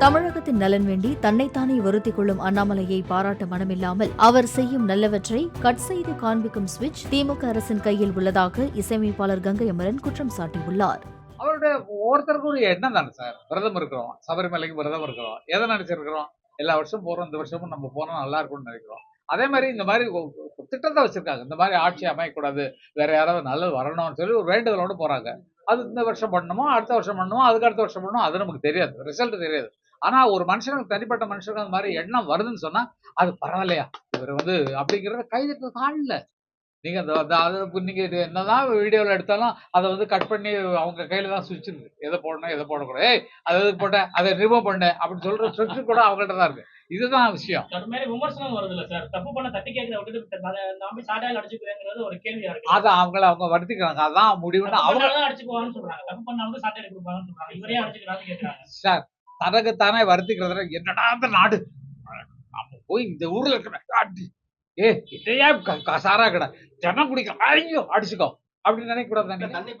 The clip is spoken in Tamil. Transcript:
தமிழகத்தின் நலன் வேண்டி தன்னைத்தானே வருத்திக் கொள்ளும் அண்ணாமலையை பாராட்ட மனமில்லாமல் அவர் செய்யும் நல்லவற்றை கட் செய்து காண்பிக்கும் சுவிட்ச் திமுக அரசின் கையில் உள்ளதாக இசையமைப்பாளர் கங்கை அமரன் குற்றம் சாட்டியுள்ளார். அவருடைய ஒவ்வொருத்தருக்கும் ஒரு எண்ணம் தானே சார். விரதம் இருக்கிறோம், சபரிமலைக்கு விரதம் இருக்கிறோம், எதை நினைச்சிருக்கிறோம், எல்லா வருஷம் போறோம், இந்த வருஷமும் நம்ம போனா நல்லா இருக்கும்னு நினைக்கிறோம். அதே மாதிரி இந்த மாதிரி திட்டத்தை வச்சிருக்காங்க. இந்த மாதிரி ஆட்சி அமையக்கூடாது, வேற யாராவது நல்லது வரணும்னு சொல்லி ஒரு வேண்டுதலோடு போறாங்க. அது இந்த வருஷம் பண்ணணுமோ, அடுத்த வருஷம் பண்ணணுமோ, அதுக்கு அடுத்த வருஷம் பண்ணணும், அது நமக்கு தெரியாது, ரிசல்ட் தெரியாது. ஆனா ஒரு மனுஷனுக்கு, தனிப்பட்ட மனுஷனுக்கு அந்த மாதிரி எண்ணம் வருதுன்னு சொன்னா அது பரவாயில்லையா, இவர் அப்படிங்கிறத கைதட்டு தாழல. நீங்க நீங்க இது என்னதான் வீடியோல எடுத்தாலும் அதை கட் பண்ணி அவங்க கையில தான் சுவிட்ச் இருக்கு. எதை போடணும், எதை போடக்கூடாது, அதை எதுக்கு போட்டேன், அதை ரிமூவ் பண்ண அப்படின்னு சொல்ற சுவிட்ச் கூட அவங்கள்ட்ட தான் இருக்கு. இதுதான் விஷயம். விமர்சனம் வருது இல்ல சார், தப்பு பண்ண தட்டி கேட்கிற விட்டுட்டு நம்பி சாட்டையால் அடிச்சுக்கிறேங்கிறது ஒரு கேள்வியா இருக்கு. அதை அவங்க வருத்திக்கிறாங்க. அதான் முடிவுன்னு அவங்க அடிச்சுக்குவாங்கன்னு சொல்றாங்க. தப்பு பண்ணாலும் சாட்டையில கொடுப்பாங்கன்னு சொல்றாங்க. இவரே அடிச்சுக்கிறான்னு கேட்கிறாங்க. சார், தனக்குத்தானே வருத்திக்கிறதுல என்னடா அந்த நாடு, போய் இந்த ஊர்ல இருக்கிற இதையா கசாரா கடை ஜனம் குடிக்க ஐயோ அடிச்சுக்கோ அப்படின்னு நினைக்க கூடாது.